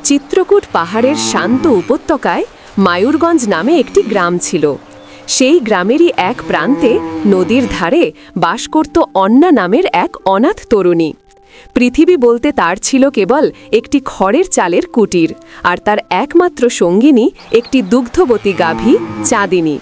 চিত্রকূট পাহাড়ের শান্ত উপত্যকায় মায়ূরগঞ্জ নামে একটি গ্রাম ছিল। সেই গ্রামেরই এক প্রান্তে নদীর ধারে বাস করত অন্না নামের এক অনাথ তরুণী। পৃথিবী বলতে তার ছিল কেবল একটি খড়ের চালের কুটির, আর তার একমাত্র সঙ্গিনী একটি দুগ্ধবতী গাভী চাঁদিনী।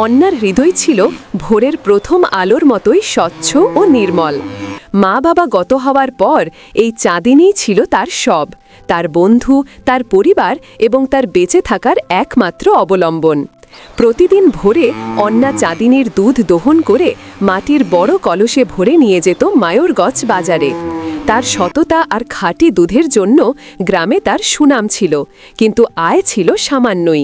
অন্নার হৃদয় ছিল ভোরের প্রথম আলোর মতোই স্বচ্ছ ও নির্মল। মা বাবা গত হওয়ার পর এই চাঁদিনীই ছিল তার সব, তার বন্ধু, তার পরিবার এবং তার বেঁচে থাকার একমাত্র অবলম্বন। প্রতিদিন ভোরে অন্না চাঁদিনীর দুধ দোহন করে মাটির বড় কলসে ভরে নিয়ে যেত মায়ূরগঞ্জ বাজারে। তার সততা আর খাঁটি দুধের জন্য গ্রামে তার সুনাম ছিল, কিন্তু আয় ছিল সামান্যই।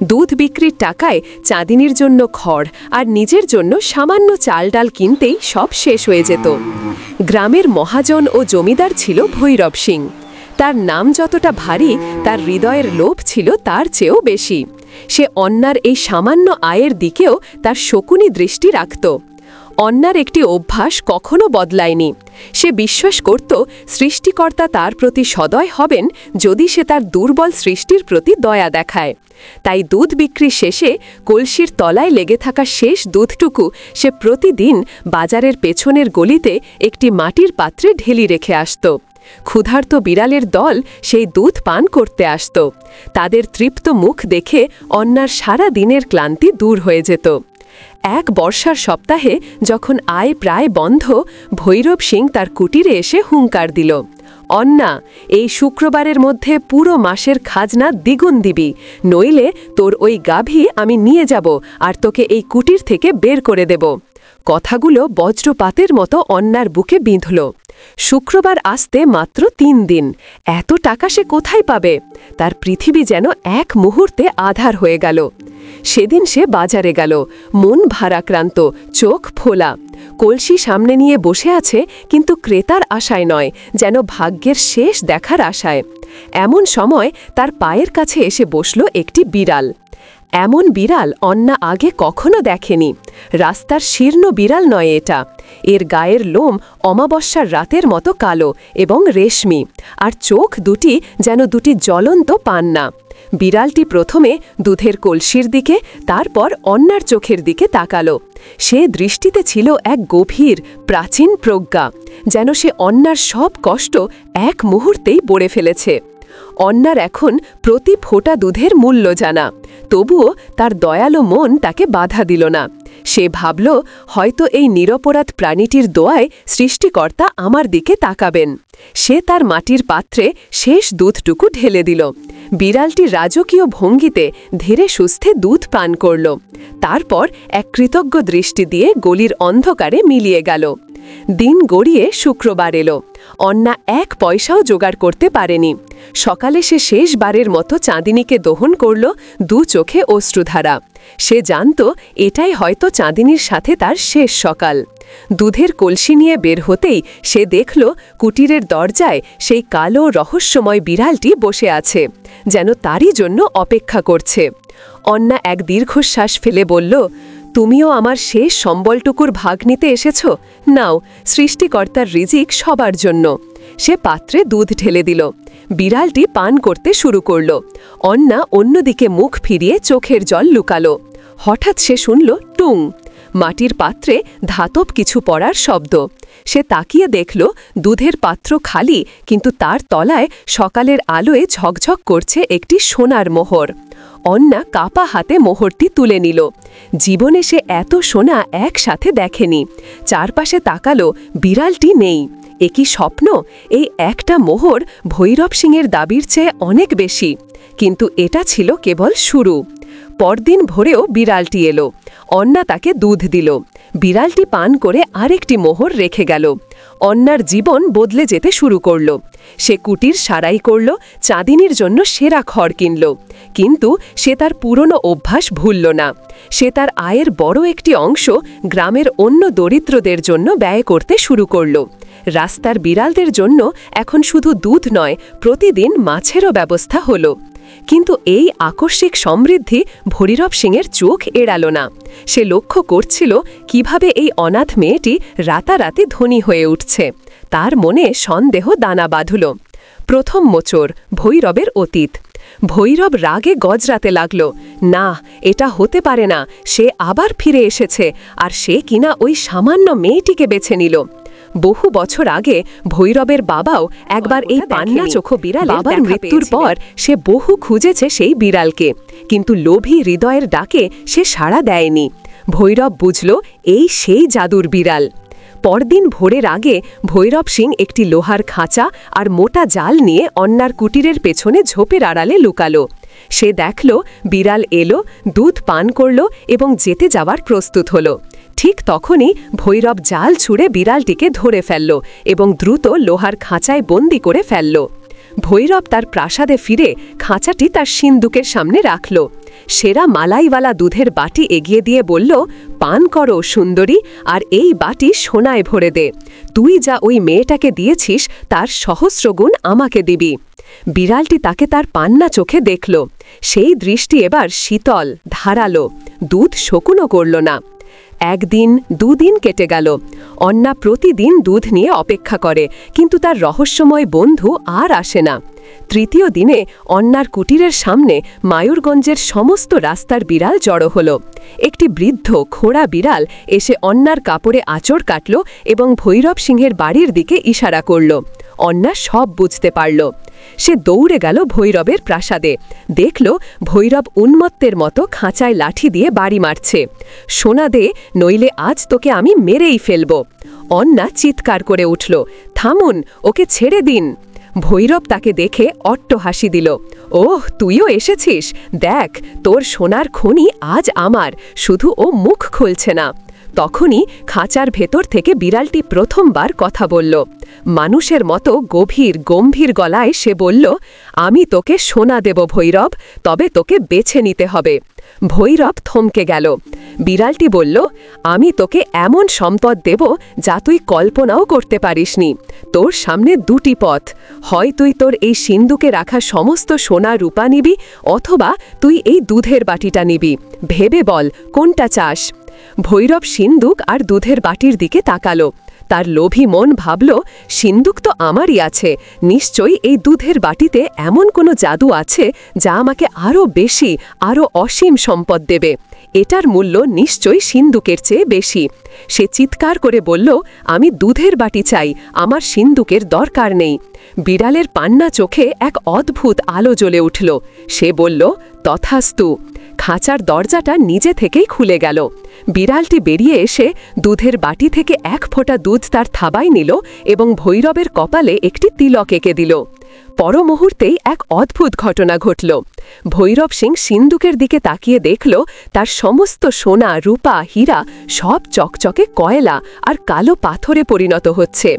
দুধ বিক্রির টাকায় চাঁদিনীর জন্য খড় আর নিজের জন্য সামান্য চাল ডাল কিনতেই সব শেষ হয়ে যেত। গ্রামের মহাজন ও জমিদার ছিল ভৈরব সিং। তার নাম যতটা ভারী, তার হৃদয়ের লোভ ছিল তার চেয়েও বেশি। সে অন্নার এই সামান্য আয়ের দিকেও তার শকুনি দৃষ্টি রাখত। অন্নার একটি অভ্যাস কখনো বদলায়নি। সে বিশ্বাস করত সৃষ্টিকর্তা তার প্রতি সদয় হবেন যদি সে তার দুর্বল সৃষ্টির প্রতি দয়া দেখায়। তাই দুধ বিক্রি শেষে কলসির তলায় লেগে থাকা শেষ দুধটুকু সে প্রতিদিন বাজারের পেছনের গলিতে একটি মাটির পাত্রে ঢেলি রেখে আসত। ক্ষুধার্ত বিড়ালের দল সেই দুধ পান করতে আসত। তাদের তৃপ্ত মুখ দেখে অন্নার সারা দিনের ক্লান্তি দূর হয়ে যেত। এক বর্ষার সপ্তাহে যখন আয় প্রায় বন্ধ, ভৈরব সিং তার কুটিরে এসে হুঙ্কার দিল, অন্না, এই শুক্রবারের মধ্যে পুরো মাসের খাজনা দ্বিগুণ দিবি, নইলে তোর ওই গাভী আমি নিয়ে যাব আর তোকে এই কুটির থেকে বের করে দেব। কথাগুলো বজ্রপাতের মতো অন্নার বুকে বিঁধল। শুক্রবার আসতে মাত্র 3 দিন, এত টাকা সে কোথায় পাবে? তার পৃথিবী যেন এক মুহূর্তে আধার হয়ে গেল। সেদিন সে বাজারে গেল, মন ভারাক্রান্ত, চোখ ফোলা। কলসি সামনে নিয়ে বসে আছে, কিন্তু ক্রেতার আশায় নয়, যেন ভাগ্যের শেষ দেখার আশায়। এমন সময় তার পায়ের কাছে এসে বসল একটি বিড়াল। এমন বিড়াল অন্না আগে কখনো দেখেনি। রাস্তার শীর্ণ বিড়াল নয় এটা। এর গায়ের লোম অমাবস্যার রাতের মতো কালো এবং রেশমি, আর চোখ দুটি যেন দুটি জ্বলন্ত পান্না। বিড়ালটি প্রথমে দুধের কলসির দিকে, তারপর অন্নার চোখের দিকে তাকালো। সে দৃষ্টিতে ছিল এক গভীর প্রাচীন প্রজ্ঞা, যেন সে অন্নার সব কষ্ট এক মুহূর্তেই বড়ে ফেলেছে। অন্নার এখন প্রতি ফোঁটা দুধের মূল্য জানা, তবুও তার দয়ালু মন তাকে বাধা দিল না। সে ভাবল, হয়তো এই নিরপরাধ প্রাণীটির দোয়ায় সৃষ্টিকর্তা আমার দিকে তাকাবেন। সে তার মাটির পাত্রে শেষ দুধটুকু ঢেলে দিল। বিড়ালটি রাজকীয় ভঙ্গিতে ধীরে সুস্থে দুধ পান করল। তারপর এক কৃতজ্ঞ দৃষ্টি দিয়ে গলির অন্ধকারে মিলিয়ে গেল। দিন গড়িয়ে শুক্রবার এলো। অন্না এক পয়সাও জোগাড় করতে পারেনি। সকালে সে শেষবারের মতো চাঁদিনীকে দহন করল, দু চোখে অশ্রুধারা। সে জানত এটাই হয়তো চাঁদিনীর সাথে তার শেষ সকাল। দুধের কলসি নিয়ে বের হতেই সে দেখল কুটিরের দরজায় সেই কালো রহস্যময় বিড়ালটি বসে আছে, যেন তারই জন্য অপেক্ষা করছে। অন্না এক দীর্ঘশ্বাস ফেলে বলল, তুমিও আমার শেষ সম্বলটুকুর ভাগ নিতে এসেছ? নাও, সৃষ্টিকর্তার রিজিক সবার জন্য। সে পাত্রে দুধ ঢেলে দিল। বিড়ালটি পান করতে শুরু করল। অন্না অন্যদিকে মুখ ফিরিয়ে চোখের জল লুকালো। হঠাৎ সে শুনল টুং, মাটির পাত্রে ধাতব কিছু পড়ার শব্দ। সে তাকিয়ে দেখল দুধের পাত্র খালি, কিন্তু তার তলায় সকালের আলোয় ঝকঝক করছে একটি সোনার মোহর। অন্না কাপা হাতে মোহরটি তুলে নিল। জীবনে সে এত সোনা একসাথে দেখেনি। চারপাশে তাকালো, বিড়ালটি নেই। এ কি স্বপ্ন? এই একটা মোহর ভৈরব সিংয়ের দাবির চেয়ে অনেক বেশি, কিন্তু এটা ছিল কেবল শুরু। পরদিন ভোরেও বিড়ালটি এলো। অন্না তাকে দুধ দিল। বিড়ালটি পান করে আরেকটি মোহর রেখে গেল। অন্নার জীবন বদলে যেতে শুরু করল। সে কুটির সারাই করল, চাঁদিনীর জন্য সেরা খড় কিনল। কিন্তু সে তার পুরনো অভ্যাস ভুলল না। সে তার আয়ের বড় একটি অংশ গ্রামের অন্য দরিদ্রদের জন্য ব্যয় করতে শুরু করল। রাস্তার বিড়ালদের জন্য এখন শুধু দুধ নয়, প্রতিদিন মাছেরও ব্যবস্থা হলো। কিন্তু এই আকস্মিক সমৃদ্ধি ভৈরব সিংয়ের চোখ এড়াল না। সে লক্ষ্য করছিল কিভাবে এই অনাথ মেয়েটি রাতারাতি ধনী হয়ে উঠছে। তার মনে সন্দেহ দানা বাঁধল। প্রথম মোচড়, ভৈরবের অতীত। ভৈরব রাগে গজরাতে লাগল। না, এটা হতে পারে না, সে আবার ফিরে এসেছে, আর সে কিনা ওই সামান্য মেয়েটিকে বেছে নিল। বহু বছর আগে ভৈরবের বাবাও একবার এই পান্না চোখো বিড়াল বাবার মৃত্যুর পর সে বহু খুঁজেছে সেই বিড়ালকে, কিন্তু লোভী হৃদয়ের ডাকে সে সাড়া দেয়নি। ভৈরব বুঝল এই সেই জাদুর বিড়াল। পরদিন ভোরের আগে ভৈরব সিং একটি লোহার খাঁচা আর মোটা জাল নিয়ে অন্যার কুটিরের পেছনে ঝোপের আড়ালে লুকালো। সে দেখল বিড়াল এলো, দুধ পান করল এবং যেতে যাওয়ার প্রস্তুত হল। ঠিক তখনই ভৈরব জাল ছুঁড়ে বিড়ালটিকে ধরে ফেলল এবং দ্রুত লোহার খাঁচায় বন্দি করে ফেলল। ভৈরব তার প্রাসাদে ফিরে খাঁচাটি তার সিন্দুকের সামনে রাখল। সেরা মালাইওয়ালা দুধের বাটি এগিয়ে দিয়ে বলল, পান করো সুন্দরী, আর এই বাটি সোনায় ভরে দে। তুই যা ওই মেয়েটাকে দিয়েছিস তার সহস্রগুণ আমাকে দিবি। বিড়ালটি তাকে তার পান্না চোখে দেখল। সেই দৃষ্টি এবার শীতল, ধারালো, দুধ শকুনও করল না। একদিন, দুদিন কেটে গেল। অন্না প্রতিদিন দুধ নিয়ে অপেক্ষা করে, কিন্তু তার রহস্যময় বন্ধু আর আসে না। তৃতীয় দিনে অন্নার কুটিরের সামনে মায়ূরগঞ্জের সমস্ত রাস্তার বিড়াল জড়ো হল। একটি বৃদ্ধ খোড়া বিড়াল এসে অন্নার কাপড়ে আঁচড় কাটল এবং ভৈরব সিংহের বাড়ির দিকে ইশারা করল। অন্না সব বুঝতে পারল। সে দৌড়ে গেল ভৈরবের প্রাসাদে। দেখল ভৈরব উন্মত্তের মতো খাঁচায় লাঠি দিয়ে বাড়ি মারছে। সোনা দে, নইলে আজ তোকে আমি মেরেই ফেলব। অন্না চিৎকার করে উঠল, থামুন, ওকে ছেড়ে দিন। ভৈরব তাকে দেখে অট্ট হাসি দিল। ওহ, তুইও এসেছিস, দেখ তোর সোনার খনি আজ আমার, শুধু ও মুখ খুলছে না। তখনই খাঁচার ভেতর থেকে বিড়ালটি প্রথমবার কথা বলল। মানুষের মতো গভীর গম্ভীর গলায় সে বলল, আমি তোকে সোনা দেব ভৈরব, তবে তোকে বেছে নিতে হবে। ভৈরব থমকে গেল। বিড়ালটি বলল, আমি তোকে এমন সম্পদ দেব যা তুই কল্পনাও করতে পারিসনি। তোর সামনে দুটি পথ, হয় তুই তোর এই সিন্দুকে রাখা সমস্ত সোনা রূপা নিবি, অথবা তুই এই দুধের বাটিটা নিবি। ভেবে বল কোনটা চাস। ভৈরব সিন্দুক আর দুধের বাটির দিকে তাকালো। তার লোভী মন ভাবল, সিন্দুক তো আমারই আছে, নিশ্চয়ই এই দুধের বাটিতে এমন কোনো জাদু আছে যা আমাকে আরও বেশি, আরও অসীম সম্পদ দেবে। এটার মূল্য নিশ্চয়ই সিন্দুকের চেয়ে বেশি। সে চিৎকার করে বলল, আমি দুধের বাটি চাই, আমার সিন্দুকের দরকার নেই। বিড়ালের পান্না চোখে এক অদ্ভুত আলো জ্বলে উঠল। সে বলল, তথাস্তু। খাঁচার দরজাটা নিজে থেকেই খুলে গেল। বিড়ালটি বেরিয়ে এসে দুধের বাটি থেকে এক ফোঁটা দুধ তার থাবায় নিল এবং ভৈরবের কপালে একটি তিলক এঁকে দিল। পর মুহূর্তেই এক অদ্ভুত ঘটনা ঘটল। ভৈরব সিং সিন্দুকের দিকে তাকিয়ে দেখল তার সমস্ত সোনা, রূপা, হীরা সব চকচকে কয়লা আর কালো পাথরে পরিণত হচ্ছে।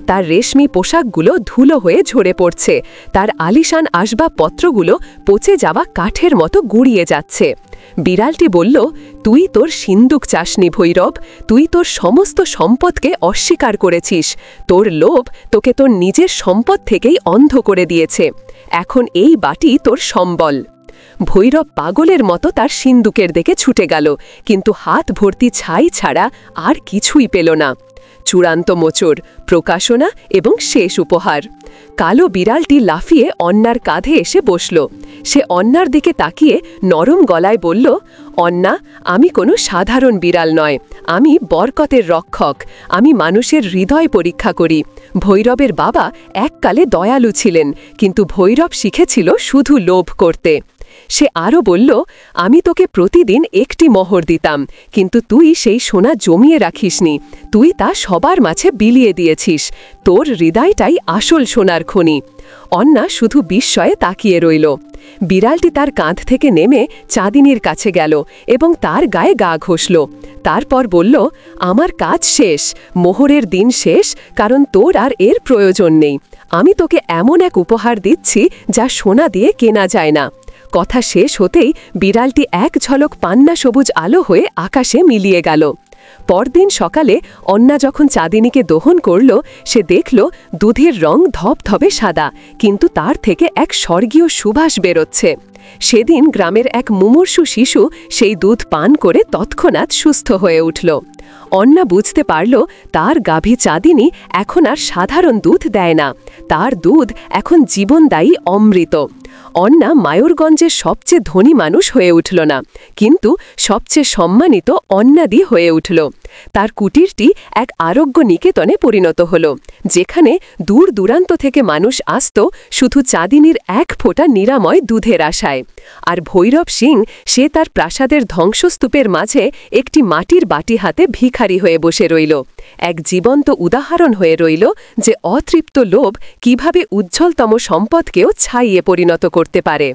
তার রেশমি পোশাকগুলো ধুলো হয়ে ঝরে পড়ছে, তার আলিশান আসবাবপত্রগুলো পচে যাওয়া কাঠের মতো গুঁড়িয়ে যাচ্ছে। বিড়ালটি বলল, তুই তোর সিন্দুক চাসনি ভৈরব, তুই তোর সমস্ত সম্পদকে অস্বীকার করেছিস। তোর লোভ তোকে তোর নিজের সম্পদ থেকেই অন্ধ করে দিয়েছে। এখন এই বাটি তোর সম্বল। ভৈরব পাগলের মতো তার সিন্দুকের দিকে ছুটে গেল, কিন্তু হাত ভর্তি ছাই ছাড়া আর কিছুই পেল না। চূড়ান্ত মোচড়, প্রকাশনা এবং শেষ উপহার। কালো বিড়ালটি লাফিয়ে অন্নার কাঁধে এসে বসল। সে অন্নার দিকে তাকিয়ে নরম গলায় বলল, অন্না, আমি কোনো সাধারণ বিড়াল নয়, আমি বরকতের রক্ষক। আমি মানুষের হৃদয় পরীক্ষা করি। ভৈরবের বাবা এককালে দয়ালু ছিলেন, কিন্তু ভৈরব শিখেছিল শুধু লোভ করতে। সে আরও বলল, আমি তোকে প্রতিদিন একটি মোহর দিতাম, কিন্তু তুই সেই সোনা জমিয়ে রাখিসনি, তুই তা সবার মাঝে বিলিয়ে দিয়েছিস। তোর হৃদয়টাই আসল সোনার খনি। অন্না শুধু বিস্ময়ে তাকিয়ে রইল। বিড়ালটি তার কাঁধ থেকে নেমে চাঁদিনীর কাছে গেল এবং তার গায়ে গা ঘষল। তারপর বলল, আমার কাজ শেষ, মোহরের দিন শেষ, কারণ তোর আর এর প্রয়োজন নেই। আমি তোকে এমন এক উপহার দিচ্ছি যা সোনা দিয়ে কেনা যায় না। কথা শেষ হতেই বিড়ালটি এক ঝলক পান্না সবুজ আলো হয়ে আকাশে মিলিয়ে গেল। পরদিন সকালে অন্না যখন চাঁদিনীকে দহন করল, সে দেখল দুধের রং ধবধবে সাদা, কিন্তু তার থেকে এক স্বর্গীয় সুবাস বেরোচ্ছে। সেদিন গ্রামের এক মুমূর্ষু শিশু সেই দুধ পান করে তৎক্ষণাৎ সুস্থ হয়ে উঠল। অন্না বুঝতে পারল তার গাভী চাঁদিনী এখন আর সাধারণ দুধ দেয় না, তার দুধ এখন জীবনদায়ী অমৃত। অন্না মায়ূরগঞ্জের সবচেয়ে ধনী মানুষ হয়ে উঠল না, কিন্তু সবচেয়ে সম্মানিত অন্নাদি হয়ে উঠল। তার কুটিরটি এক আরোগ্য নিকেতনে পরিণত হল, যেখানে দূর দূরান্ত থেকে মানুষ আসত শুধু চাঁদিনীর এক ফোঁটা নিরাময় দুধের আশায়। আর ভৈরব সিং সে তার প্রাসাদের ধ্বংসস্তূপের মাঝে একটি মাটির বাটি হাতে ভিখারি হয়ে বসে রইল, এক জীবন্ত উদাহরণ হয়ে রইল যে অতৃপ্ত লোভ কিভাবে উজ্জ্বলতম সম্পদকেও ছাইয়ে পরিণত করতে পারে।